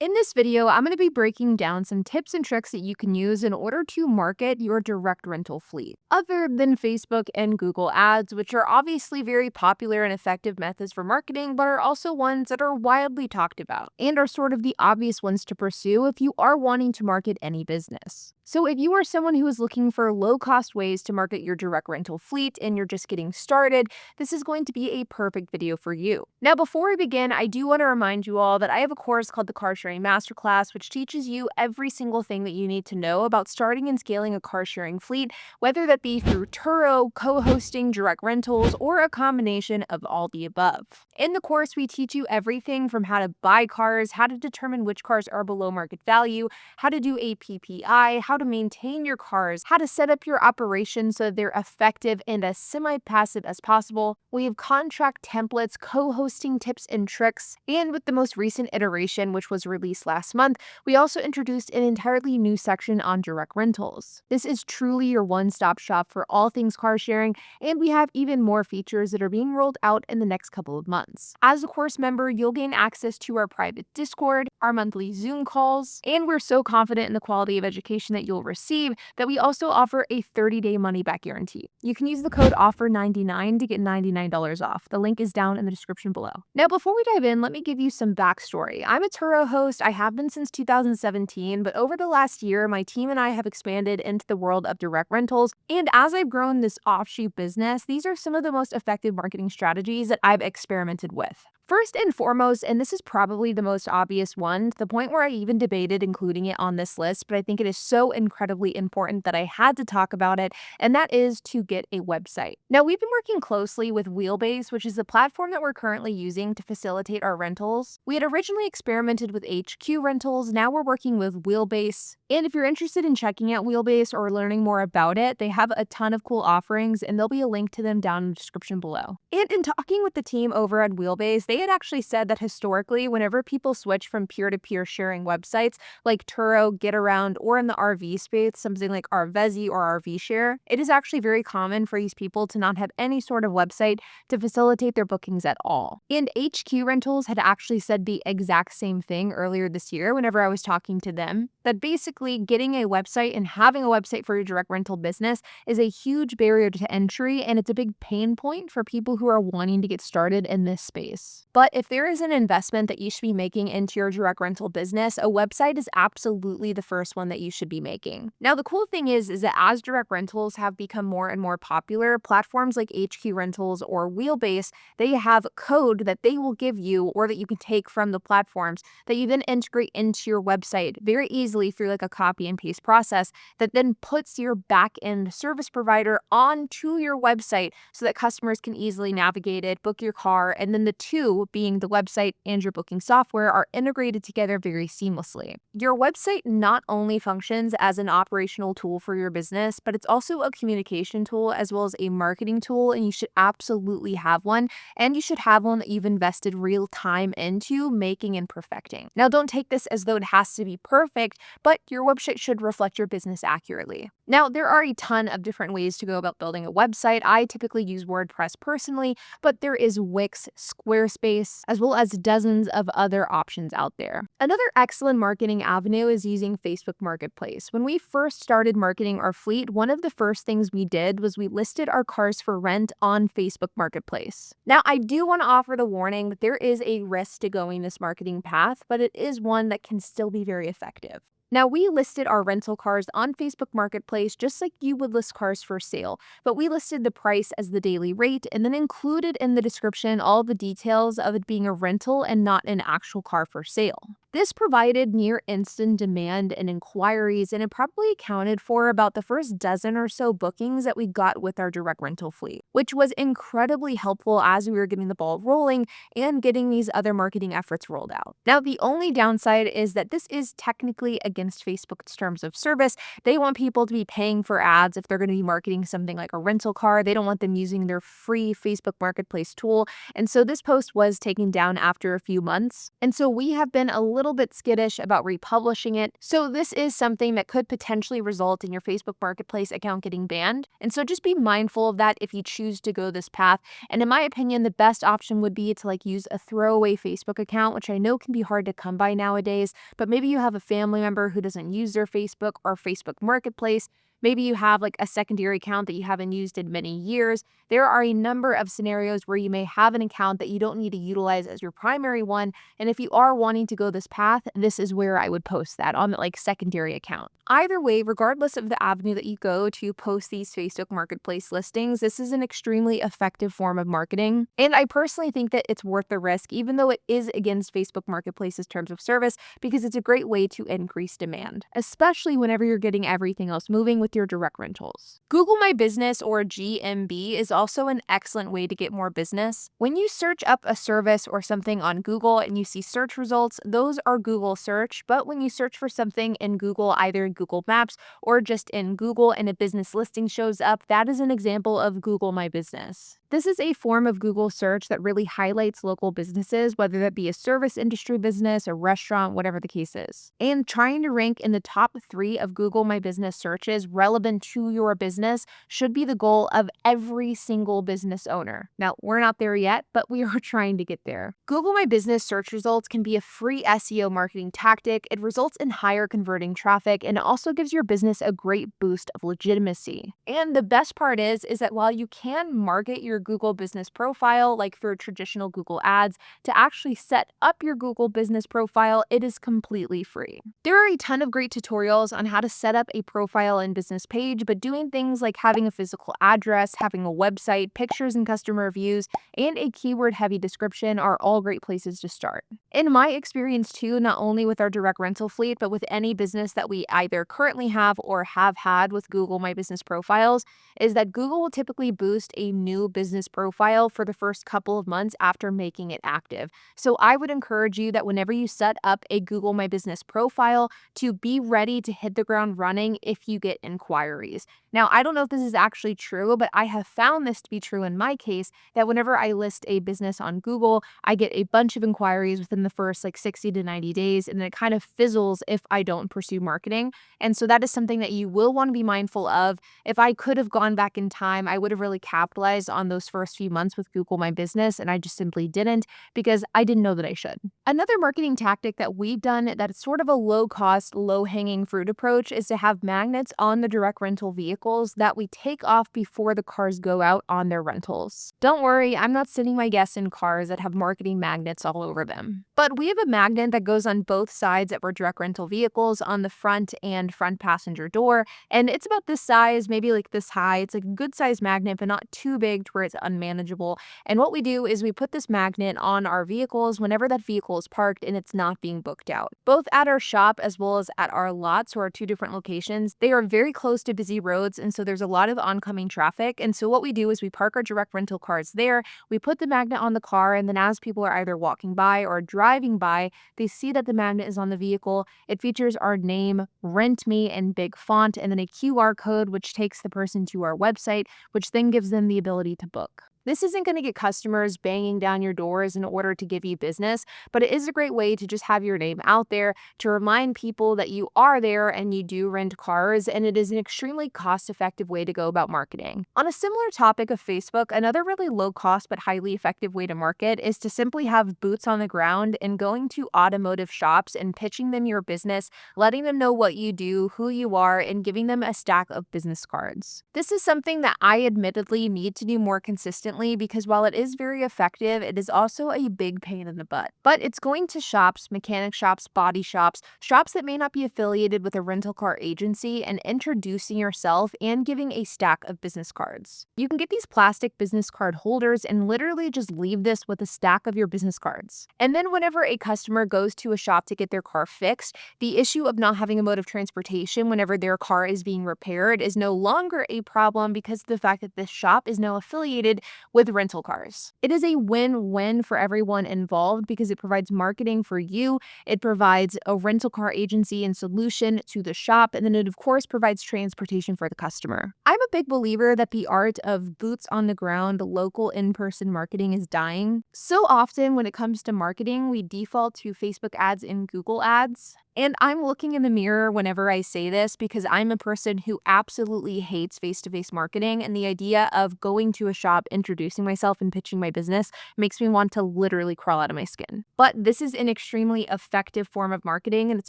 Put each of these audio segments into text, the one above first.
In this video, I'm going to be breaking down some tips and tricks that you can use in order to market your direct rental fleet, other than Facebook and Google Ads, which are obviously very popular and effective methods for marketing, but are also ones that are widely talked about and are sort of the obvious ones to pursue if you are wanting to market any business. So if you are someone who is looking for low-cost ways to market your direct rental fleet and you're just getting started, this is going to be a perfect video for you. Now, before we begin, I do want to remind you all that I have a course called the Car Sharing Masterclass, which teaches you every single thing that you need to know about starting and scaling a car sharing fleet, whether that be through Turo, co-hosting, direct rentals, or a combination of all the above. In the course, we teach you everything from how to buy cars, how to determine which cars are below market value, how to do a PPI, how to maintain your cars, how to set up your operations so that they're effective and as semi-passive as possible. We have contract templates, co-hosting tips and tricks, and with the most recent iteration, which was released last month, we also introduced an entirely new section on direct rentals. This is truly your one-stop shop for all things car sharing, and we have even more features that are being rolled out in the next couple of months. As a course member, you'll gain access to our private Discord, our monthly Zoom calls, and we're so confident in the quality of education that you'll receive that we also offer a 30-day money-back guarantee. You can use the code OFFER99 to get $99 off. The link is down in the description below. Now, before we dive in, let me give you some backstory. I'm a Turo host. I have been since 2017, but over the last year, my team and I have expanded into the world of direct rentals, and as I've grown this offshoot business, these are some of the most effective marketing strategies that I've experimented with. First and foremost, and this is probably the most obvious one, to the point where I even debated including it on this list, but I think it is so incredibly important that I had to talk about it, and that is to get a website. Now, we've been working closely with Wheelbase, which is the platform that we're currently using to facilitate our rentals. We had originally experimented with HQ Rentals, now we're working with Wheelbase, and if you're interested in checking out Wheelbase or learning more about it, they have a ton of cool offerings, and there'll be a link to them down in the description below. And in talking with the team over at Wheelbase, they had actually said that historically, whenever people switch from peer-to-peer sharing websites like Turo, GetAround, or in the RV space, something like Arvezi or RV Share, it is actually very common for these people to not have any sort of website to facilitate their bookings at all. And HQ Rentals had actually said the exact same thing earlier this year whenever I was talking to them, that basically getting a website and having a website for your direct rental business is a huge barrier to entry, and it's a big pain point for people who are wanting to get started in this space. But if there is an investment that you should be making into your direct rental business, a website is absolutely the first one that you should be making. Now, the cool thing is that as direct rentals have become more and more popular, platforms like HQ Rentals or Wheelbase, they have code that they will give you or that you can take from the platforms that you then integrate into your website very easily through like a copy and paste process that then puts your back-end service provider onto your website so that customers can easily navigate it, book your car, and then the two, being the website and your booking software, are integrated together very seamlessly. Your website not only functions as an operational tool for your business, but it's also a communication tool as well as a marketing tool, and you should absolutely have one, and you should have one that you've invested real time into making and perfecting. Now, don't take this as though it has to be perfect, but your website should reflect your business accurately. Now, there are a ton of different ways to go about building a website. I typically use WordPress personally, but there is Wix, Squarespace, as well as dozens of other options out there. Another excellent marketing avenue is using Facebook Marketplace. When we first started marketing our fleet, one of the first things we did was we listed our cars for rent on Facebook Marketplace. Now, I do want to offer the warning that there is a risk to going this marketing path, but it is one that can still be very effective. Now, we listed our rental cars on Facebook Marketplace just like you would list cars for sale, but we listed the price as the daily rate and then included in the description all the details of it being a rental and not an actual car for sale. This provided near instant demand and inquiries, and it probably accounted for about the first dozen or so bookings that we got with our direct rental fleet, which was incredibly helpful as we were getting the ball rolling and getting these other marketing efforts rolled out. Now, the only downside is that this is technically against Facebook's terms of service. They want people to be paying for ads if they're going to be marketing something like a rental car. They don't want them using their free Facebook Marketplace tool, and so this post was taken down after a few months. And so we have been a little little bit skittish about republishing it. So this is something that could potentially result in your Facebook Marketplace account getting banned. And so just be mindful of that if you choose to go this path. And in my opinion, the best option would be to use a throwaway Facebook account, which I know can be hard to come by nowadays, but maybe you have a family member who doesn't use their Facebook or Facebook Marketplace. Maybe you have a secondary account that you haven't used in many years. There are a number of scenarios where you may have an account that you don't need to utilize as your primary one. And if you are wanting to go this path, this is where I would post that on the secondary account. Either way, regardless of the avenue that you go to post these Facebook Marketplace listings, this is an extremely effective form of marketing. And I personally think that it's worth the risk, even though it is against Facebook Marketplace's terms of service, because it's a great way to increase demand, especially whenever you're getting everything else moving with your direct rentals. Google My Business, or GMB, is also an excellent way to get more business. When you search up a service or something on Google and you see search results, those are Google search. But when you search for something in Google, either in Google Maps or just in Google, and a business listing shows up, that is an example of Google My Business. This is a form of Google search that really highlights local businesses, whether that be a service industry business, a restaurant, whatever the case is. And trying to rank in the top 3 of Google My Business searches relevant to your business should be the goal of every single business owner. Now, we're not there yet, but we are trying to get there. Google My Business search results can be a free SEO marketing tactic. It results in higher converting traffic, and it also gives your business a great boost of legitimacy. And the best part is that while you can market your Google business profile, like for traditional Google ads, to actually set up your Google business profile, it is completely free. There are a ton of great tutorials on how to set up a profile and business page, but doing things like having a physical address, having a website, pictures and customer reviews, and a keyword-heavy description are all great places to start. In my experience too, not only with our direct rental fleet, but with any business that we either currently have or have had with Google My Business profiles, is that Google will typically boost a new business profile for the first couple of months after making it active. So I would encourage you that whenever you set up a Google My Business profile, to be ready to hit the ground running if you get inquiries. Now, I don't know if this is actually true, but I have found this to be true in my case, that whenever I list a business on Google, I get a bunch of inquiries within the first 60 to 90 days, and then it kind of fizzles if I don't pursue marketing. And so that is something that you will want to be mindful of. If I could have gone back in time, I would have really capitalized on those first few months with Google My Business, and I just simply didn't because I didn't know that I should. Another marketing tactic that we've done that is sort of a low-cost, low-hanging fruit approach is to have magnets on the direct rental vehicles that we take off before the cars go out on their rentals. Don't worry, I'm not sending my guests in cars that have marketing magnets all over them. But we have a magnet that goes on both sides of our direct rental vehicles, on the front and front passenger door, and it's about this size, maybe this high. It's a good size magnet, but not too big to where it's unmanageable. And what we do is we put this magnet on our vehicles whenever that vehicle is parked and it's not being booked out. Both at our shop as well as at our lots, or our 2 different locations, they are very close to busy roads, and so there's a lot of oncoming traffic. And so what we do is we park our direct rental cars there, we put the magnet on the car, and then as people are either walking by or driving by, they see that the magnet is on the vehicle. It features our name, Rent Me, in big font, and then a QR code which takes the person to our website, which then gives them the ability to book. This isn't going to get customers banging down your doors in order to give you business, but it is a great way to just have your name out there to remind people that you are there and you do rent cars, and it is an extremely cost-effective way to go about marketing. On a similar topic of Facebook, another really low-cost but highly effective way to market is to simply have boots on the ground and going to automotive shops and pitching them your business, letting them know what you do, who you are, and giving them a stack of business cards. This is something that I admittedly need to do more consistently, because while it is very effective, it is also a big pain in the butt. But it's going to shops, mechanic shops, body shops, shops that may not be affiliated with a rental car agency, and introducing yourself and giving a stack of business cards. You can get these plastic business card holders and literally just leave this with a stack of your business cards. And then whenever a customer goes to a shop to get their car fixed, the issue of not having a mode of transportation whenever their car is being repaired is no longer a problem, because of the fact that this shop is now affiliated with rental cars. It is a win-win for everyone involved because it provides marketing for you, it provides a rental car agency and solution to the shop, and then it, of course, provides transportation for the customer. I'm a big believer that the art of boots on the ground, local in-person marketing is dying. So often when it comes to marketing, we default to Facebook ads and Google ads. And I'm looking in the mirror whenever I say this because I'm a person who absolutely hates face-to-face marketing, and the idea of going to a shop, introducing myself, and pitching my business makes me want to literally crawl out of my skin. But this is an extremely effective form of marketing, and it's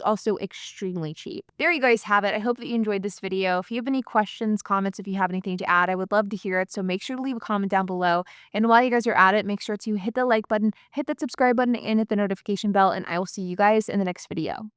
also extremely cheap. There you guys have it. I hope that you enjoyed this video. If you have any questions, comments, if you have anything to add, I would love to hear it. So make sure to leave a comment down below. And while you guys are at it, make sure to hit the like button, hit that subscribe button, and hit the notification bell, and I will see you guys in the next video.